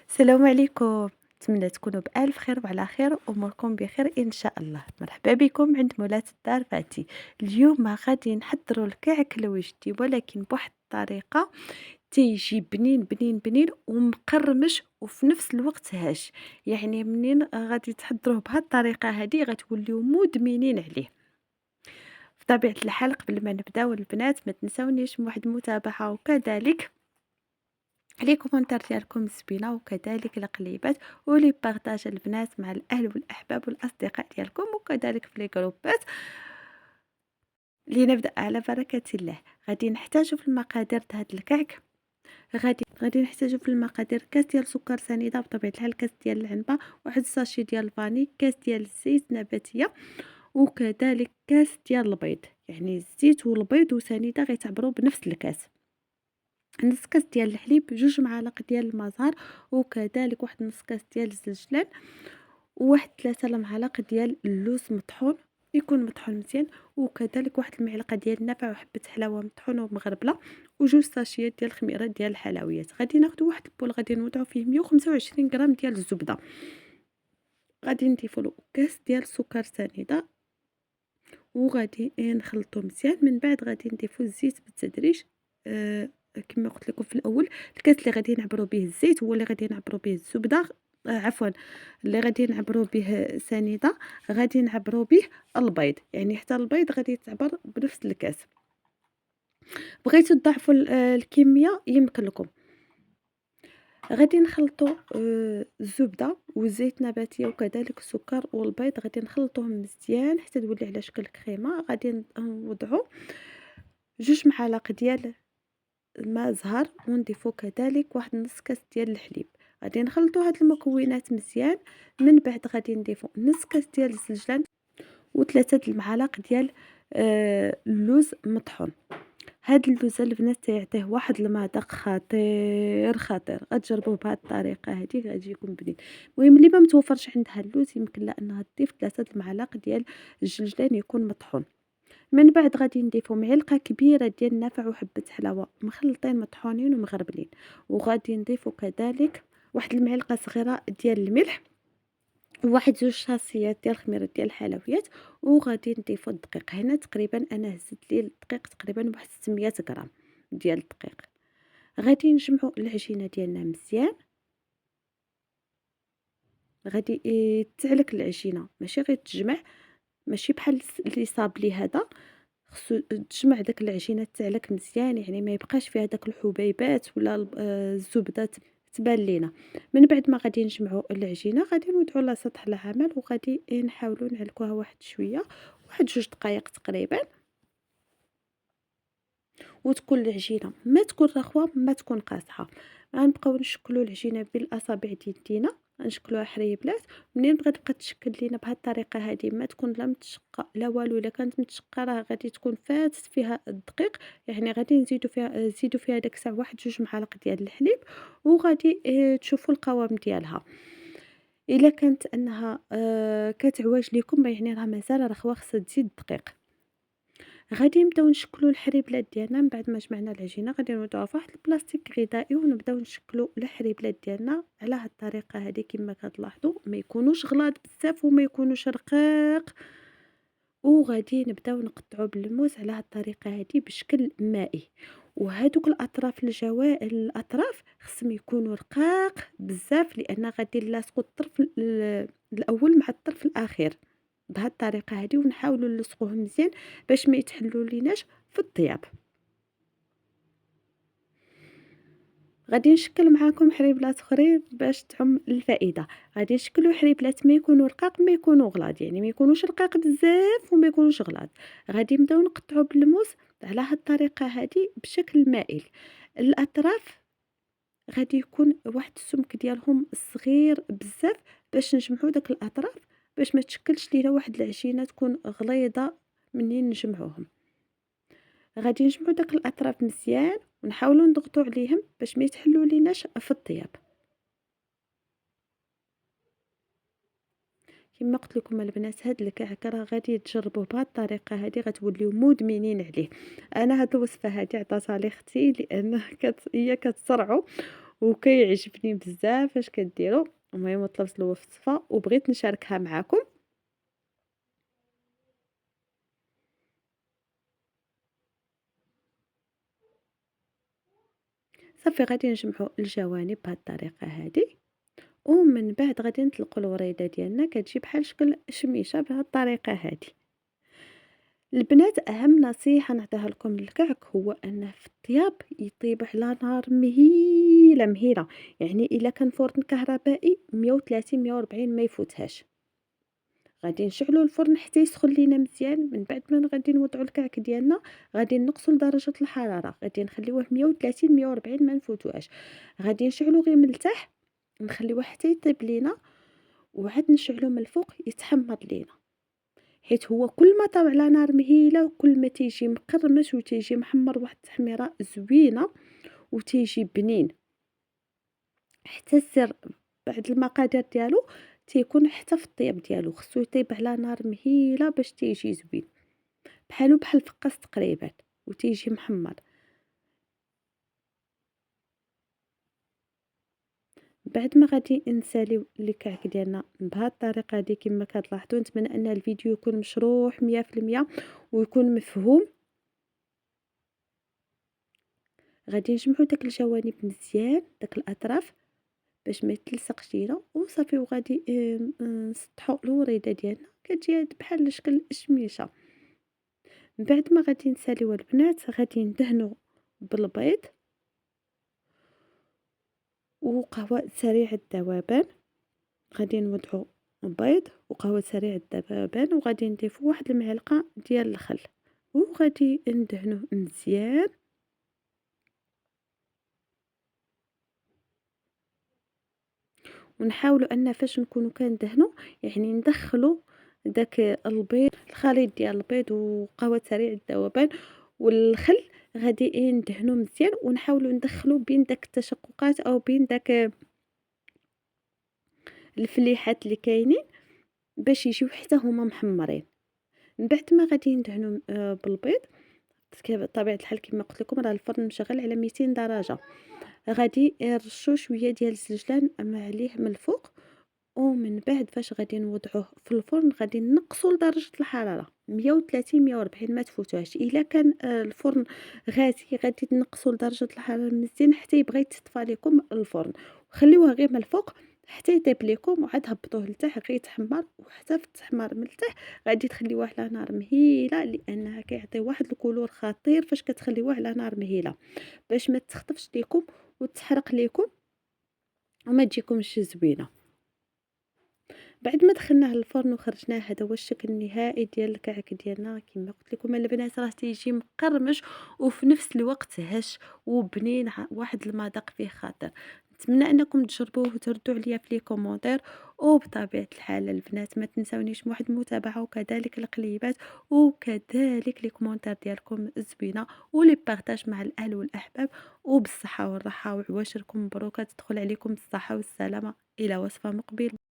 السلام عليكم. نتمنى تكونوا بألف خير وعلى خير وأموركم بخير إن شاء الله. مرحبا بكم عند مولاة الدار فاتي. اليوم غادي نحضروا الكعك الوجدي ولكن بواحد الطريقة تيجي بنين بنين بنين ومقرمش وفي نفس الوقت هاش. يعني منين غادي تحضروه بهاد الطريقة هادي غتوليو مدمنين عليه. بطبيعة الحال قبل ما نبداو البنات ما تنسونيش من واحد المتابعة وكذلك لي كومونتير ديالكم زوينة وكذلك القليبات ولي بارطاج البنات مع الأهل والأحباب والأصدقاء ديالكم وكذلك في لي جروبات. لنبدأ على بركة الله. غادي نحتاجو في المقادير د هاد الكعك. غادي نحتاجو في المقادير كاس ديال سكر سنيدة بطبيعة الحال، كاس ديال العنبة، واحد الساشي ديال الفاني، كاس ديال الزيت نباتية وكذلك كاس ديال البيض. يعني الزيت والبيض وسنيدة غيتعبروا بنفس الكاس. نص كاس ديال الحليب، 2 معالق ديال المزهر وكذلك واحد نص كاس ديال الزنجلان وواحد 3 المعالق ديال اللوز مطحون يكون مطحون مزيان وكذلك واحد المعلقه ديال النافع وحبه حلاوه مطحونه ومغربله وجوج ساشيات ديال الخميره ديال الحلويات. غادي ناخذ واحد البول غادي نوضعوا فيه 125 غرام ديال الزبده. غادي نضيفوا له كاس ديال السكر سنيده وغادي نخلطو مزيان. من بعد غادي نضيفو الزيت بالتدريج. كما قلت لكم في الاول، الكاس اللي غادي نعبروا به الزيت هو اللي غادي نعبروا به الزبده. عفوا، اللي غادي نعبروا به سنيده غادي نعبروا به البيض. يعني حتى البيض غادي يتعبر بنفس الكاس. بغيتو تضاعفوا الكميه يمكن لكم. غادي نخلطوا الزبده والزيت النباتيه وكذلك السكر والبيض، غادي نخلطوهم مزيان حتى تولي على شكل كريمه. غادي نوضعوا 2 معالق ديال الماء زهر ونضيفو كذلك واحد نص كاس ديال الحليب. غادي نخلطوا هاد المكونات مزيان. من بعد غادي نضيفو نص كاس ديال الزنجلان و3 المعالق ديال اللوز مطحون. هاد اللوز البنات تيعطيه واحد المذاق خطير خطير. غتجربوه بهاد الطريقه هادي غادي يكون بنين. المهم اللي ما متوفرش عندها اللوز يمكن لها انها تضيف 3 المعالق ديال الجنجلان يكون مطحون. من بعد غادي نضيفو معلقه كبيره ديال النافع وحبه حلاوه مخلطين مطحونين ومغربلين. وغادي نضيفو كذلك واحد المعلقه صغيره ديال الملح وواحد 2 شاصيات ديال الخميره ديال الحلويات. وغادي نضيفو الدقيق. هنا تقريبا انا هزت لي الدقيق تقريبا واحد 600 غرام ديال الدقيق. غادي نجمعوا العجينه ديالنا مزيان. غادي تعلك العجينه ماشي غير تجمع، ماشي بحال اللي صاب لي هذا. خصو تجمع داك العجينه تعلك مزيان، يعني ما يبقاش فيها داك الحبيبات ولا الزبده تبان لينا. من بعد ما غادي نجمعوا العجينه غادي نوضعوا على سطح العمل وغادي نحاولوا نعلكوها واحد شويه، واحد 2 دقائق تقريبا. وتكون العجينه ما تكون رخوه ما تكون قاصحه. غنبقاو نشكلوا العجينه بالاصابع ديال يدينا، غنشكلوها حريبلات. منين بغات تبقى تشكل لينا بهاد الطريقه هذه ما تكون لا متشقه لا والو. الا كانت متشقه راه غادي تكون فاتت فيها الدقيق. يعني غادي نزيدوا فيها داك الساعه واحد 2 معالق ديال الحليب وغادي تشوفوا القوام ديالها. الا كانت انها كتعواج لكم يعني راه مازال رخوه خصها تزيد الدقيق. غادي نبداو نشكلوا الحريبلات ديالنا. من بعد ما جمعنا العجينه غادي نوضعوها في واحد البلاستيك غذائي ونبداو نشكلوا الحريبلات ديالنا على هاد الطريقه هذه. كما كتلاحظوا ما يكونوش غلاظ بزاف وما يكونوش رقاق. وغادي نبداو نقطعوا بالموس على هاد الطريقه هذه بشكل مائي. وهادوك الاطراف خصهم يكونوا رقاق بزاف لان غادي نلاصقوا الطرف الاول مع الطرف الاخير بهاد الطريقه هذه. ونحاولوا نلصقوهم مزيان باش ما يتحلوا ليناش في الطياب. غادي نشكل معاكم حريبلات اخرين باش تعم الفائده. غادي نشكلوا حريبلات ما يكونوا رقاق ما يكونوا غلاظ، يعني ما يكونوش رقاق بزاف وما يكونوش غلاظ. غادي نبداو نقطعوا بالموس على هاد الطريقه هذه بشكل مائل. الاطراف غادي يكون واحد السمك ديالهم صغير بزاف باش نجمعوا داك الاطراف باش ما تشكلش لينا واحد العجينه تكون غليظه منين نجمعوهم. غادي نجمعوا داك الاطراف مزيان ونحاولوا نضغطوا عليهم باش ما يتحلوا ليناش في الطياب. كما قلت لكم البنات هاد الكعك راه غادي تجربوه بهاد الطريقه هذه غتوليو مدمنين عليه. انا هاد الوصفه هذه عطاتها لي اختي لان هي كتصرعو وكيعجبني بزاف فاش كديرو. المهم طلبت الوصفة وبغيت نشاركها معاكم. صافي غادي نجمعوا الجوانب بهذه الطريقه هذه، ومن بعد غادي نطلقوا الوريده ديالنا كتجي بحال شكل شميشه بهذه الطريقه هذه. البنات اهم نصيحه نعطيها لكم للكعك هو انه في الطياب يطيب على نار مهيله مهيله، يعني الا كان فرن كهربائي 130 140 ما يفوتهاش. غادي نشعلوا الفرن حتى يسخن لينا مزيان. من بعد ما غادي نوضعوا الكعك ديالنا غادي نقصوا لدرجه الحراره، غادي نخليوه 130 140 ما نفوتوهاش. غادي نشعلوا غير من التحت نخليوه حتى يطيب لينا، وعاد نشعلو من الفوق يتحمر لينا، حيت هو كل ما طاب على نار مهيله كل ما تيجي مقرمش وتيجي محمر واحد التحميره زوينه وتيجي بنين. حتى السر بعد المقادير ديالو تيكون حتى في الطياب ديالو خصو يطيب على نار مهيله باش تيجي زوين، بحالو بحال الفقاس تقريبا وتيجي محمر. بعد ما غادي نساليو الكعك ديالنا بهذه الطريقه هذه كما كتلاحظوا. نتمنى ان الفيديو يكون مشروح 100% ويكون مفهوم. غادي نجمعوا داك الجوانب مزيان داك الاطراف باش ما يتلصقش لينا وصافي، وغادي نسطحوا الوريده ديالنا كتجي بحال شكل شميشه. من بعد ما غادي نساليو البنات غادي ندهنوا بالبيض وقهوه سريع الذوبان. غادي نوضعوا بيض وقهوه سريع الذوبان وغادي نضيفوا واحد المعلقه ديال الخل وغادي ندهنوه مزيان. ونحاولوا ان فاش نكونوا كندهنوا يعني ندخلوا داك البيض الخليط ديال البيض وقهوه سريع الذوبان والخل، غادي ندهنوا مزيان ونحاولوا ندخلوا بين داك التشققات او بين داك الفليحات اللي كاينين باش يجيو حتى هما محمرين. من بعد ما غادي ندهنوا بالبيض بطبيعه الحال كما قلت لكم راه الفرن مشغل على 200 درجه، غادي نرشوا شويه ديال الزجلان عليه من الفوق. ومن بعد فاش غادي نوضعوه في الفرن غادي نقصوا لدرجه الحراره 130 140 ما تفوتوهاش. الا كان الفرن غازي غادي تنقصوا لدرجه الحراره مزيان حتى يبغى يتصفى لكم الفرن، وخليوه غير من الفوق حتى يطيب لكم وعاد هبطوه لتحت غير يتحمر. وحتى في التحمار من التحت غادي تخليوه على نار مهيله لانها كيعطي واحد الكولور خطير فاش كتخليوه على نار مهيله باش ما تخطفش لكم وتحرق لكم وما تجيكمش زوينه. بعد ما دخلناه للفرن وخرجناه هذا هو الشكل النهائي ديال الكعك ديالنا. كما قلت لكم البنات راه تيجي مقرمش وفي نفس الوقت هش وبنين، واحد المذاق فيه خاطر. نتمنى انكم تجربوه وتردوا عليا في لي كومونتير. وبطبيعه الحال البنات ما تنساونيش بواحد المتابعه وكذلك القليبات وكذلك لي كومونتير ديالكم الزوينه ولي بارطاج مع الاهل والاحباب. وبالصحه والراحه وعواشركم مبروكه تدخل عليكم بالصحه والسلامه. الى وصفه مقبل.